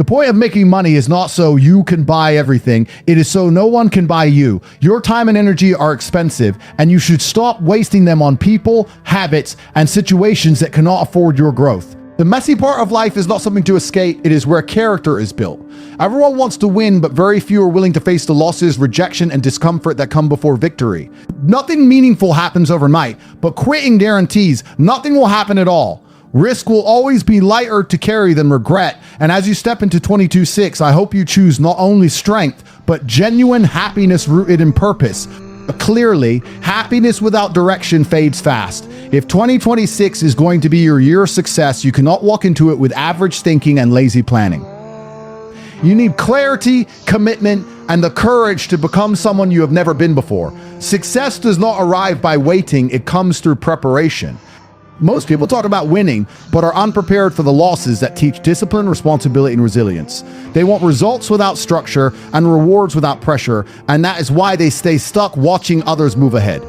The point of making money is not so you can buy everything. It is so no one can buy you. Your time and energy are expensive, and you should stop wasting them on people, habits, and situations that cannot afford your growth. The messy part of life is not something to escape. It is where character is built. Everyone wants to win, but very few are willing to face the losses, rejection, and discomfort that come before victory. Nothing meaningful happens overnight, but quitting guarantees nothing will happen at all. Risk will always be lighter to carry than regret. And as you step into 22-6, I hope you choose not only strength, but genuine happiness rooted in purpose. Clearly, happiness without direction fades fast. If 2026 is going to be your year of success, you cannot walk into it with average thinking and lazy planning. You need clarity, commitment, and the courage to become someone you have never been before. Success does not arrive by waiting, it comes through preparation. Most people talk about winning, but are unprepared for the losses that teach discipline, responsibility, and resilience. They want results without structure and rewards without pressure, and that is why they stay stuck watching others move ahead.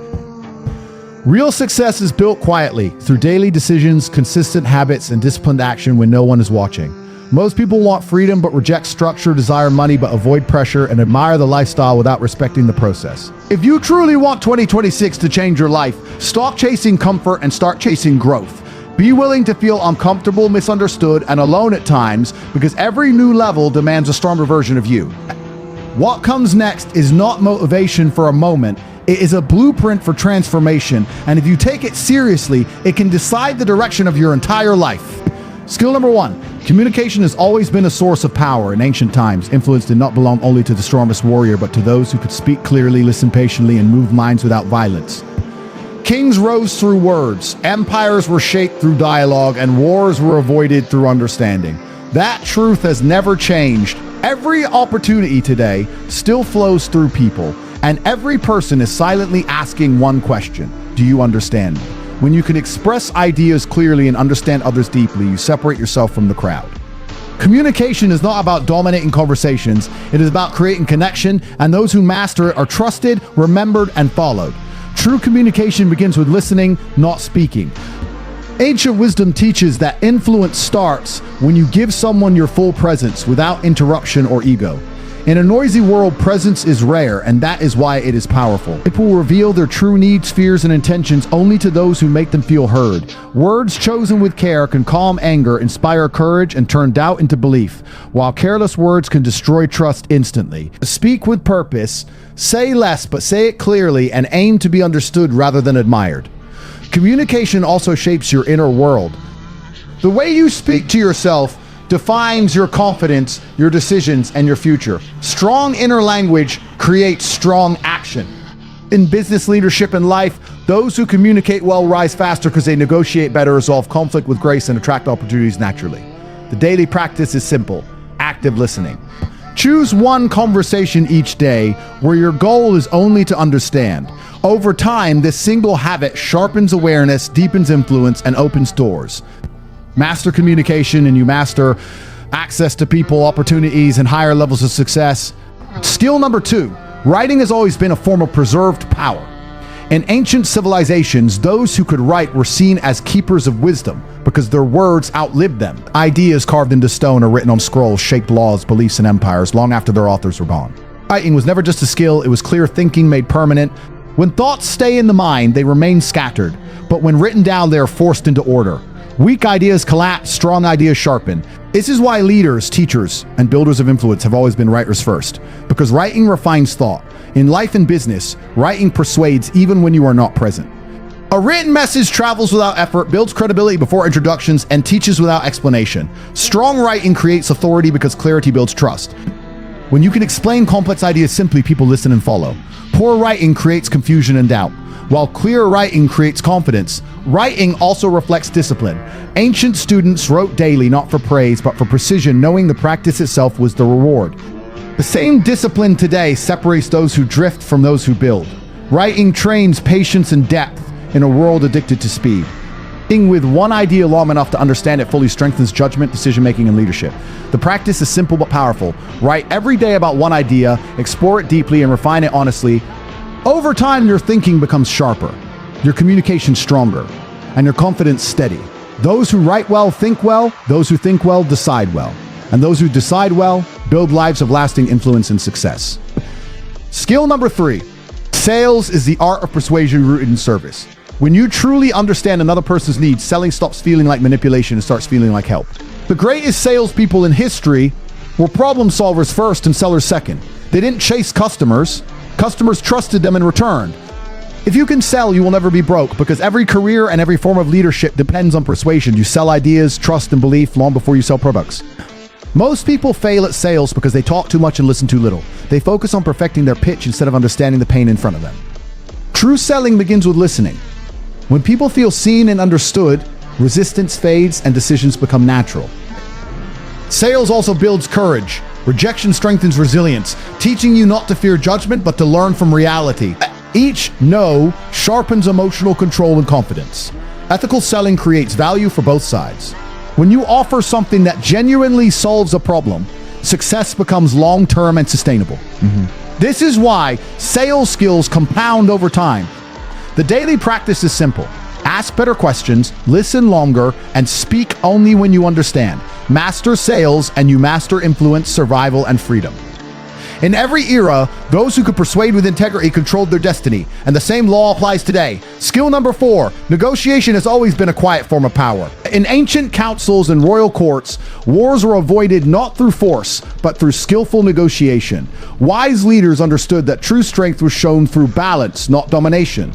Real success is built quietly, through daily decisions, consistent habits, and disciplined action when no one is watching. Most people want freedom but reject structure, desire money but avoid pressure, and admire the lifestyle without respecting the process. If you truly want 2026 to change your life, stop chasing comfort and start chasing growth. Be willing to feel uncomfortable, misunderstood, and alone at times, because every new level demands a stronger version of you. What comes next is not motivation for a moment. It is a blueprint for transformation, and if you take it seriously, it can decide the direction of your entire life. Skill number 1. Communication has always been a source of power in ancient times. Influence did not belong only to the strongest warrior, but to those who could speak clearly, listen patiently, and move minds without violence. Kings rose through words, empires were shaped through dialogue, and wars were avoided through understanding. That truth has never changed. Every opportunity today still flows through people, and every person is silently asking one question: do you understand me? When you can express ideas clearly and understand others deeply, you separate yourself from the crowd. Communication is not about dominating conversations. It is about creating connection, and those who master it are trusted, remembered, and followed. True communication begins with listening, not speaking. Ancient wisdom teaches that influence starts when you give someone your full presence without interruption or ego. In a noisy world, presence is rare, and that is why it is powerful. People reveal their true needs, fears, and intentions only to those who make them feel heard. Words chosen with care can calm anger, inspire courage, and turn doubt into belief, while careless words can destroy trust instantly. Speak with purpose, say less but say it clearly, and aim to be understood rather than admired. Communication also shapes your inner world. The way you speak to yourself defines your confidence, your decisions, and your future. Strong inner language creates strong action. In business, leadership, and life, those who communicate well rise faster because they negotiate better, resolve conflict with grace, and attract opportunities naturally. The daily practice is simple: active listening. Choose one conversation each day where your goal is only to understand. Over time, this single habit sharpens awareness, deepens influence, and opens doors. Master communication and you master access to people, opportunities, and higher levels of success. Skill number 2, writing has always been a form of preserved power. In ancient civilizations, those who could write were seen as keepers of wisdom because their words outlived them. Ideas carved into stone or written on scrolls shaped laws, beliefs, and empires long after their authors were gone. Writing was never just a skill, it was clear thinking made permanent. When thoughts stay in the mind, they remain scattered, but when written down, they are forced into order. Weak ideas collapse, strong ideas sharpen. This is why leaders, teachers, and builders of influence have always been writers first, because writing refines thought. In life and business, writing persuades even when you are not present. A written message travels without effort, builds credibility before introductions, and teaches without explanation. Strong writing creates authority because clarity builds trust. When you can explain complex ideas simply, people listen and follow. Poor writing creates confusion and doubt, while clear writing creates confidence. Writing also reflects discipline. Ancient students wrote daily, not for praise, but for precision, knowing the practice itself was the reward. The same discipline today separates those who drift from those who build. Writing trains patience and depth in a world addicted to speed. Writing with one idea long enough to understand it fully strengthens judgment, decision-making, and leadership. The practice is simple but powerful. Write every day about one idea, explore it deeply, and refine it honestly. Over time, your thinking becomes sharper, your communication stronger, and your confidence steady. Those who write well think well, those who think well decide well. And those who decide well build lives of lasting influence and success. Skill number 3. Sales is the art of persuasion rooted in service. When you truly understand another person's needs, selling stops feeling like manipulation and starts feeling like help. The greatest salespeople in history were problem solvers first and sellers second. They didn't chase customers. Customers trusted them in return. If you can sell, you will never be broke, because every career and every form of leadership depends on persuasion. You sell ideas, trust, and belief long before you sell products. Most people fail at sales because they talk too much and listen too little. They focus on perfecting their pitch instead of understanding the pain in front of them. True selling begins with listening. When people feel seen and understood, resistance fades and decisions become natural. Sales also builds courage. Rejection strengthens resilience, teaching you not to fear judgment, but to learn from reality. Each no sharpens emotional control and confidence. Ethical selling creates value for both sides. When you offer something that genuinely solves a problem, success becomes long-term and sustainable. This is why sales skills compound over time. The daily practice is simple. Ask better questions, listen longer, and speak only when you understand. Master sales and you master influence, survival, and freedom. In every era, those who could persuade with integrity controlled their destiny, and the same law applies today. Skill number 4, negotiation has always been a quiet form of power. In ancient councils and royal courts, wars were avoided not through force, but through skillful negotiation. Wise leaders understood that true strength was shown through balance, not domination.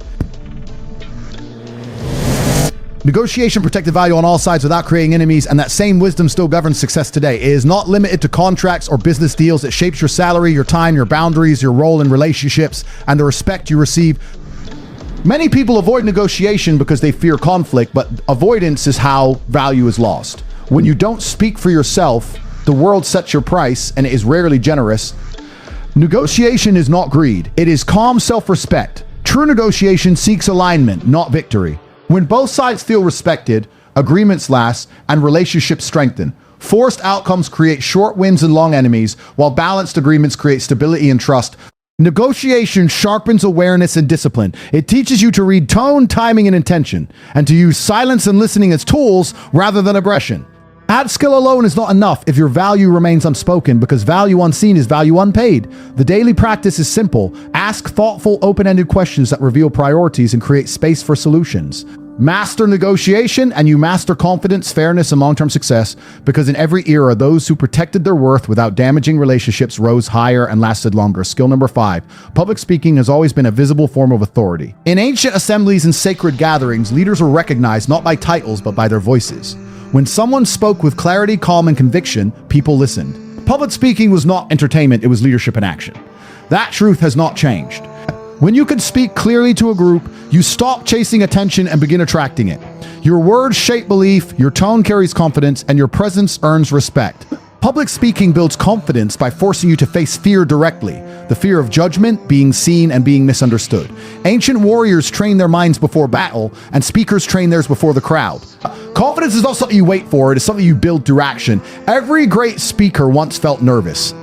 Negotiation protected value on all sides without creating enemies, and that same wisdom still governs success today. It is not limited to contracts or business deals. It shapes your salary, your time, your boundaries, your role in relationships, and the respect you receive. Many people avoid negotiation because they fear conflict, but avoidance is how value is lost. When you don't speak for yourself, the world sets your price, and it is rarely generous. Negotiation is not greed. It is calm self-respect. True negotiation seeks alignment, not victory. When both sides feel respected, agreements last, and relationships strengthen. Forced outcomes create short wins and long enemies, while balanced agreements create stability and trust. Negotiation sharpens awareness and discipline. It teaches you to read tone, timing, and intention, and to use silence and listening as tools rather than aggression. Ad skill alone is not enough if your value remains unspoken, because value unseen is value unpaid. The daily practice is simple. Ask thoughtful, open-ended questions that reveal priorities and create space for solutions. Master negotiation and you master confidence, fairness, and long-term success, because in every era, those who protected their worth without damaging relationships rose higher and lasted longer. Skill number 5. Public speaking has always been a visible form of authority. In ancient assemblies and sacred gatherings, leaders were recognized not by titles, but by their voices. When someone spoke with clarity, calm, and conviction, people listened. Public speaking was not entertainment, it was leadership in action. That truth has not changed. When you can speak clearly to a group, you stop chasing attention and begin attracting it. Your words shape belief, your tone carries confidence, and your presence earns respect. Public speaking builds confidence by forcing you to face fear directly, the fear of judgment, being seen, and being misunderstood. Ancient warriors trained their minds before battle, and speakers train theirs before the crowd. Confidence is not something you wait for, it is something you build through action. Every great speaker once felt nervous.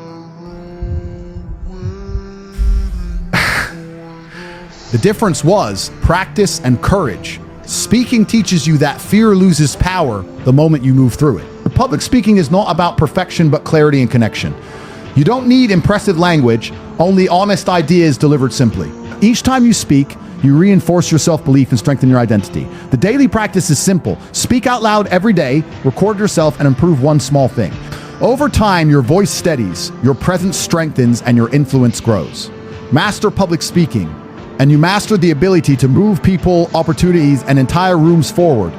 The difference was practice and courage. Speaking teaches you that fear loses power the moment you move through it. Public speaking is not about perfection, but clarity and connection. You don't need impressive language, only honest ideas delivered simply. Each time you speak, you reinforce your self-belief and strengthen your identity. The daily practice is simple. Speak out loud every day, record yourself, and improve one small thing. Over time, your voice steadies, your presence strengthens, and your influence grows. Master public speaking, and you master the ability to move people, opportunities, and entire rooms forward.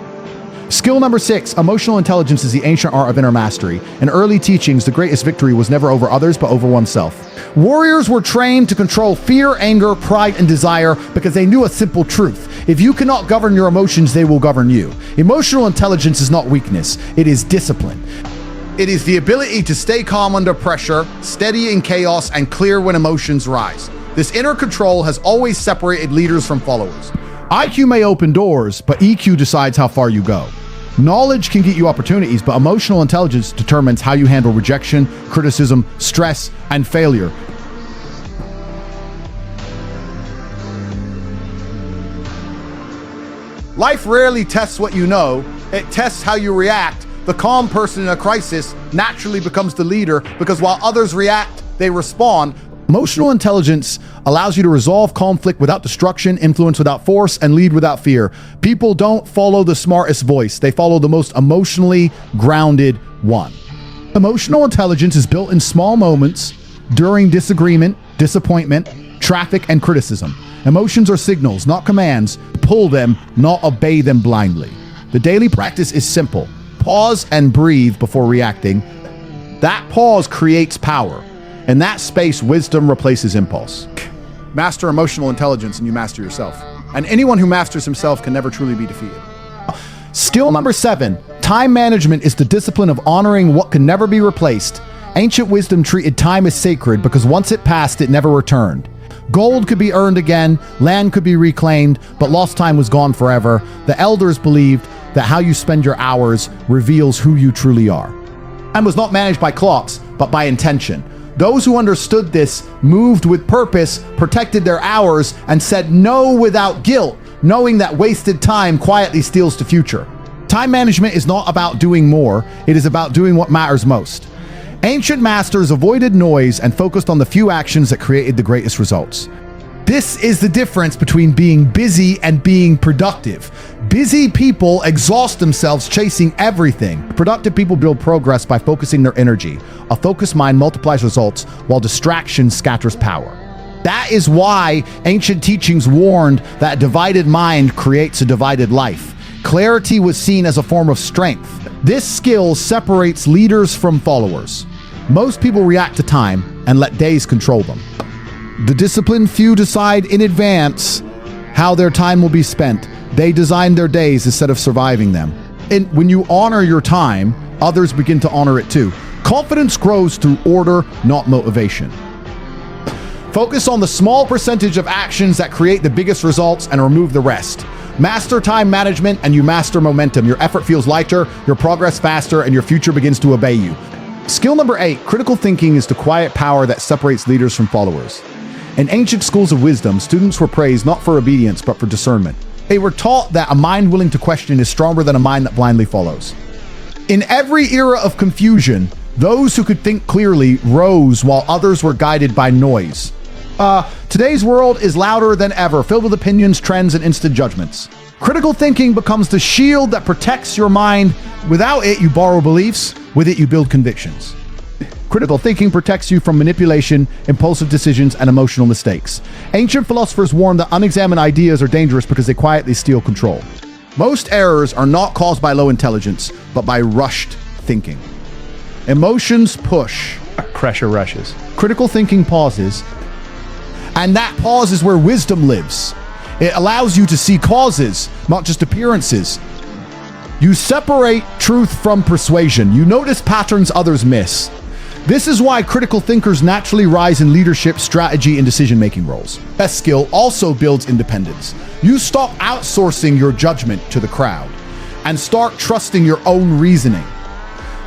Skill number 6, emotional intelligence is the ancient art of inner mastery. In early teachings, the greatest victory was never over others, but over oneself. Warriors were trained to control fear, anger, pride, and desire because they knew a simple truth. If you cannot govern your emotions, they will govern you. Emotional intelligence is not weakness, it is discipline. It is the ability to stay calm under pressure, steady in chaos, and clear when emotions rise. This inner control has always separated leaders from followers. IQ may open doors, but EQ decides how far you go. Knowledge can get you opportunities, but emotional intelligence determines how you handle rejection, criticism, stress, and failure. Life rarely tests what you know, it tests how you react The calm person in a crisis naturally becomes the leader because while others react, they respond. Emotional intelligence allows you to resolve conflict without destruction, influence without force, and lead without fear. People don't follow the smartest voice. They follow the most emotionally grounded one. Emotional intelligence is built in small moments during disagreement, disappointment, traffic, and criticism. Emotions are signals, not commands. Pull them, not obey them blindly. The daily practice is simple. Pause and breathe before reacting. That pause creates power. In that space, wisdom replaces impulse. Master emotional intelligence and you master yourself. And anyone who masters himself can never truly be defeated. Skill number 7, time management is the discipline of honoring what can never be replaced. Ancient wisdom treated time as sacred because once it passed, it never returned. Gold could be earned again, land could be reclaimed, but lost time was gone forever. The elders believed that how you spend your hours reveals who you truly are. Time was not managed by clocks, but by intention. Those who understood this moved with purpose, protected their hours, and said no without guilt, knowing that wasted time quietly steals the future. Time management is not about doing more, it is about doing what matters most. Ancient masters avoided noise and focused on the few actions that created the greatest results. This is the difference between being busy and being productive. Busy people exhaust themselves chasing everything. Productive people build progress by focusing their energy. A focused mind multiplies results, while distraction scatters power. That is why ancient teachings warned that a divided mind creates a divided life. Clarity was seen as a form of strength. This skill separates leaders from followers. Most people react to time and let days control them. The disciplined few decide in advance how their time will be spent. They design their days instead of surviving them. And when you honor your time, others begin to honor it too. Confidence grows through order, not motivation. Focus on the small percentage of actions that create the biggest results and remove the rest. Master time management and you master momentum. Your effort feels lighter, your progress faster, and your future begins to obey you. Skill number 8, critical thinking is the quiet power that separates leaders from followers. In ancient schools of wisdom, students were praised not for obedience, but for discernment. They were taught that a mind willing to question is stronger than a mind that blindly follows. In every era of confusion, those who could think clearly rose while others were guided by noise. Today's world is louder than ever, filled with opinions, trends, and instant judgments. Critical thinking becomes the shield that protects your mind. Without it, you borrow beliefs. With it, you build convictions. Critical thinking protects you from manipulation, impulsive decisions, and emotional mistakes. Ancient philosophers warned that unexamined ideas are dangerous because they quietly steal control. Most errors are not caused by low intelligence, but by rushed thinking. Emotions push. Pressure rushes. Critical thinking pauses. And that pause is where wisdom lives. It allows you to see causes, not just appearances. You separate truth from persuasion. You notice patterns others miss. This is why critical thinkers naturally rise in leadership, strategy, and decision-making roles. Best skill also builds independence. You stop outsourcing your judgment to the crowd and start trusting your own reasoning.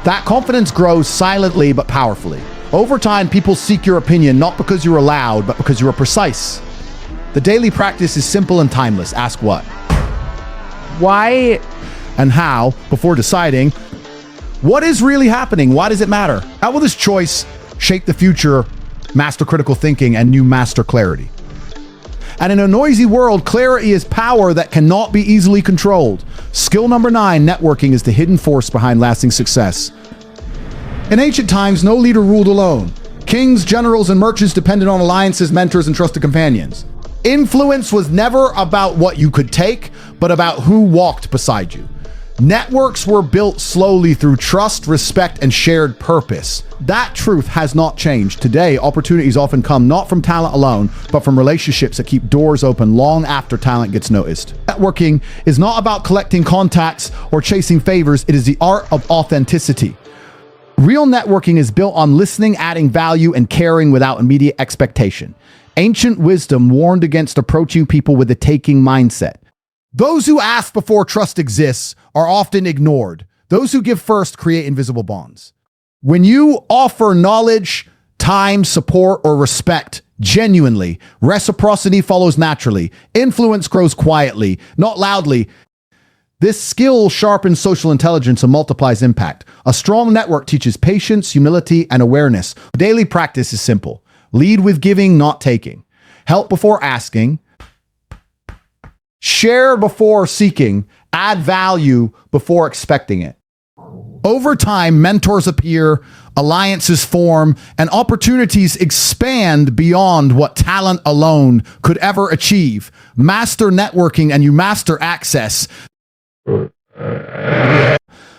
That confidence grows silently but powerfully. Over time, people seek your opinion not because you are loud, but because you are precise. The daily practice is simple and timeless. Ask what, Why? and how before deciding. What is really happening? Why does it matter? How will this choice shape the future? Master critical thinking and you master clarity. And in a noisy world, clarity is power that cannot be easily controlled. Skill number 9, networking is the hidden force behind lasting success. In ancient times, no leader ruled alone. Kings, generals, and merchants depended on alliances, mentors, and trusted companions. Influence was never about what you could take, but about who walked beside you. Networks were built slowly through trust, respect, and shared purpose. That truth has not changed. Today, opportunities often come not from talent alone, but from relationships that keep doors open long after talent gets noticed. Networking is not about collecting contacts or chasing favors. It is the art of authenticity. Real networking is built on listening, adding value, and caring without immediate expectation. Ancient wisdom warned against approaching people with a taking mindset. Those who ask before trust exists are often ignored. Those who give first create invisible bonds. When you offer knowledge, time, support, or respect genuinely, reciprocity follows naturally. Influence grows quietly, not loudly. This skill sharpens social intelligence and multiplies impact. A strong network teaches patience, humility, and awareness. Daily practice is simple. Lead with giving, not taking. Help before asking. Share before seeking. Add value before expecting it. Over time, mentors appear, alliances form, and opportunities expand beyond what talent alone could ever achieve. Master networking and you master access.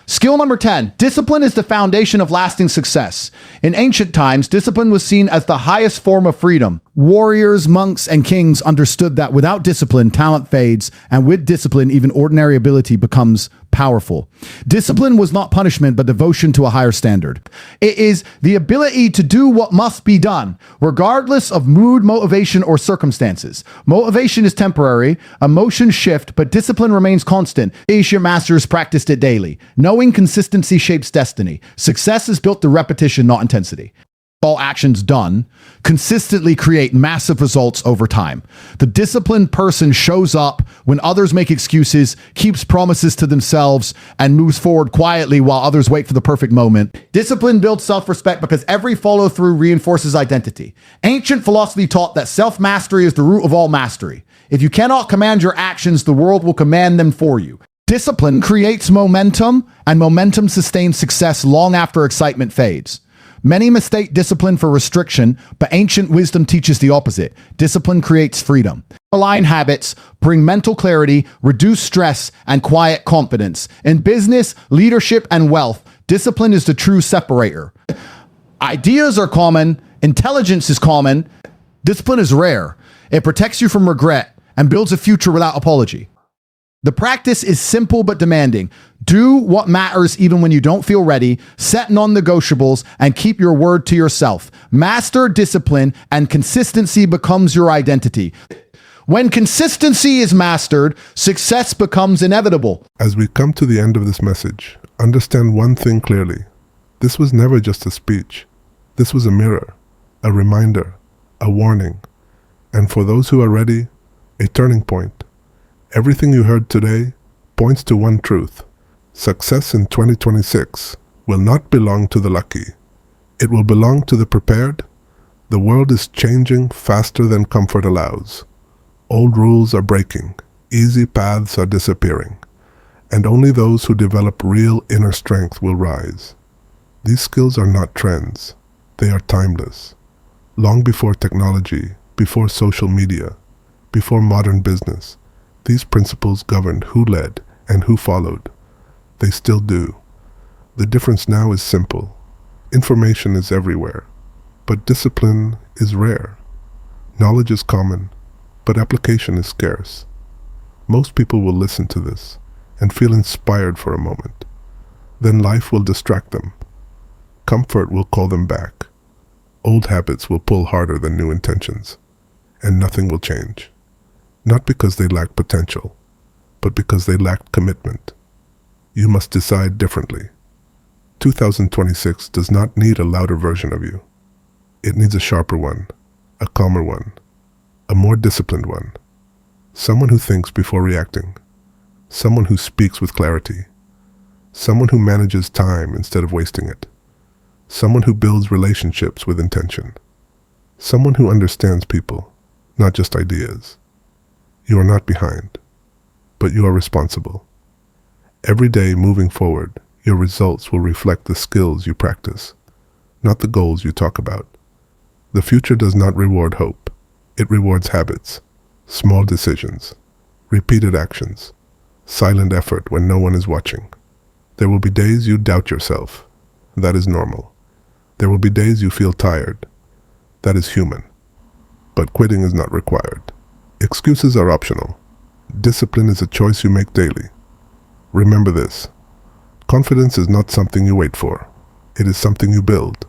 Skill number 10. Discipline is the foundation of lasting success. In ancient times, discipline was seen as the highest form of freedom. Warriors, monks, and kings understood that without discipline, talent fades, and with discipline, even ordinary ability becomes powerful. Discipline was not punishment, but devotion to a higher standard. It is the ability to do what must be done, regardless of mood, motivation, or circumstances. Motivation is temporary, emotions shift, but discipline remains constant. Ancient masters practiced it daily. Knowing consistency shapes destiny. Success is built through repetition, not intensity. All actions done consistently create massive results over time. The disciplined person shows up when others make excuses, keeps promises to themselves, and moves forward quietly while others wait for the perfect moment. Discipline builds self-respect because every follow-through reinforces identity. Ancient philosophy taught that self-mastery is the root of all mastery. If you cannot command your actions, the world will command them for you. Discipline creates momentum, and momentum sustains success long after excitement fades. Many mistake discipline for restriction, but ancient wisdom teaches the opposite. Discipline creates freedom. Align habits, bring mental clarity, reduce stress, and quiet confidence. In business, leadership, and wealth, discipline is the true separator. Ideas are common, intelligence is common, discipline is rare. It protects you from regret and builds a future without apology. The practice is simple but demanding. Do what matters even when you don't feel ready, set non-negotiables, and keep your word to yourself. Master discipline, and consistency becomes your identity. When consistency is mastered, success becomes inevitable. As we come to the end of this message, understand one thing clearly. This was never just a speech. This was a mirror, a reminder, a warning, and for those who are ready, a turning point. Everything you heard today points to one truth. Success in 2026 will not belong to the lucky. It will belong to the prepared. The world is changing faster than comfort allows. Old rules are breaking. Easy paths are disappearing. And only those who develop real inner strength will rise. These skills are not trends. They are timeless. Long before technology, before social media, before modern business, these principles governed who led and who followed. They still do. The difference now is simple. Information is everywhere, but discipline is rare. Knowledge is common, but application is scarce. Most people will listen to this and feel inspired for a moment. Then life will distract them. Comfort will call them back. Old habits will pull harder than new intentions, and nothing will change. Not because they lack potential, but because they lacked commitment. You must decide differently. 2026 does not need a louder version of you. It needs a sharper one, a calmer one, a more disciplined one. Someone who thinks before reacting. Someone who speaks with clarity. Someone who manages time instead of wasting it. Someone who builds relationships with intention. Someone who understands people, not just ideas. You are not behind, but you are responsible. Every day moving forward, your results will reflect the skills you practice, not the goals you talk about. The future does not reward hope. It rewards habits, small decisions, repeated actions, silent effort when no one is watching. There will be days you doubt yourself. That is normal. There will be days you feel tired. That is human. But quitting is not required. Excuses are optional. Discipline is a choice you make daily. Remember this. Confidence is not something you wait for. It is something you build.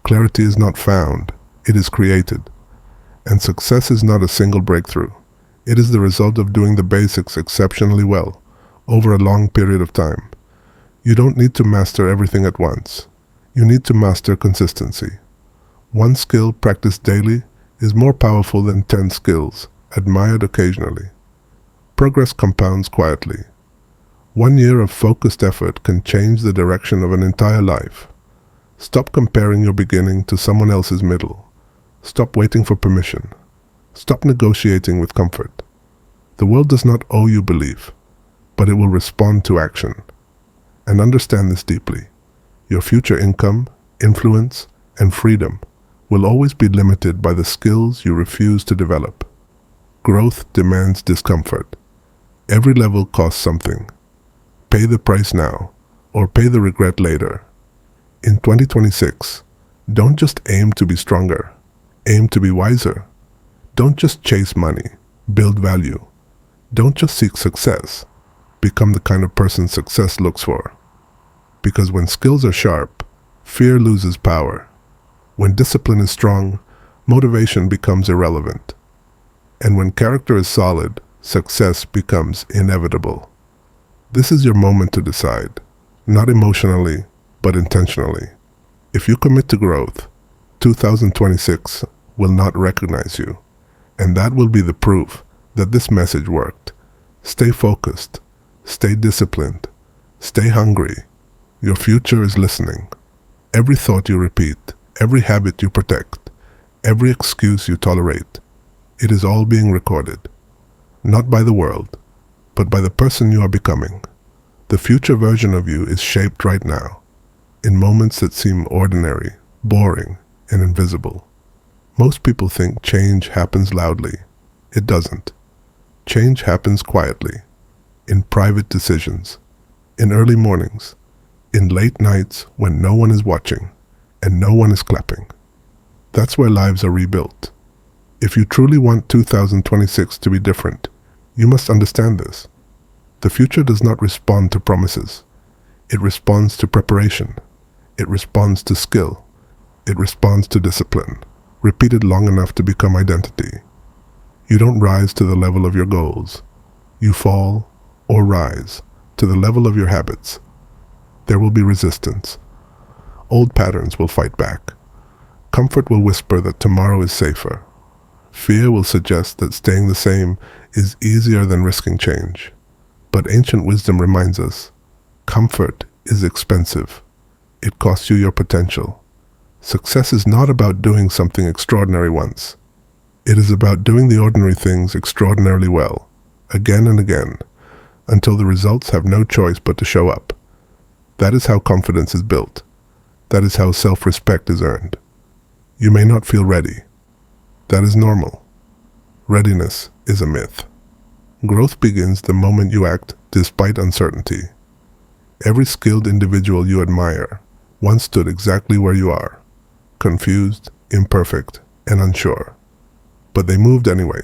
Clarity is not found. It is created. And success is not a single breakthrough. It is the result of doing the basics exceptionally well, over a long period of time. You don't need to master everything at once. You need to master consistency. One skill practiced daily is more powerful than 10 skills admired occasionally. Progress compounds quietly. 1 year of focused effort can change the direction of an entire life. Stop comparing your beginning to someone else's middle. Stop waiting for permission. Stop negotiating with comfort. The world does not owe you belief, but it will respond to action. And understand this deeply. Your future income, influence, and freedom will always be limited by the skills you refuse to develop. Growth demands discomfort. Every level costs something. Pay the price now, or pay the regret later. In 2026, don't just aim to be stronger. Aim to be wiser. Don't just chase money. Build value. Don't just seek success. Become the kind of person success looks for. Because when skills are sharp, fear loses power. When discipline is strong, motivation becomes irrelevant. And when character is solid, success becomes inevitable. This is your moment to decide, not emotionally, but intentionally. If you commit to growth, 2026 will not recognize you, and that will be the proof that this message worked. Stay focused, stay disciplined, stay hungry. Your future is listening. Every thought you repeat, every habit you protect, every excuse you tolerate, it is all being recorded. Not by the world, but by the person you are becoming. The future version of you is shaped right now, in moments that seem ordinary, boring, and invisible. Most people think change happens loudly. It doesn't. Change happens quietly, in private decisions, in early mornings, in late nights when no one is watching and no one is clapping. That's where lives are rebuilt. If you truly want 2026 to be different, you must understand this. The future does not respond to promises. It responds to preparation. It responds to skill. It responds to discipline, repeated long enough to become identity. You don't rise to the level of your goals. You fall or rise to the level of your habits. There will be resistance. Old patterns will fight back. Comfort will whisper that tomorrow is safer. Fear will suggest that staying the same is easier than risking change. But ancient wisdom reminds us, comfort is expensive. It costs you your potential. Success is not about doing something extraordinary once. It is about doing the ordinary things extraordinarily well, again and again, until the results have no choice but to show up. That is how confidence is built. That is how self-respect is earned. You may not feel ready. That is normal. Readiness is a myth. Growth begins the moment you act despite uncertainty. Every skilled individual you admire once stood exactly where you are, confused, imperfect, and unsure. But they moved anyway.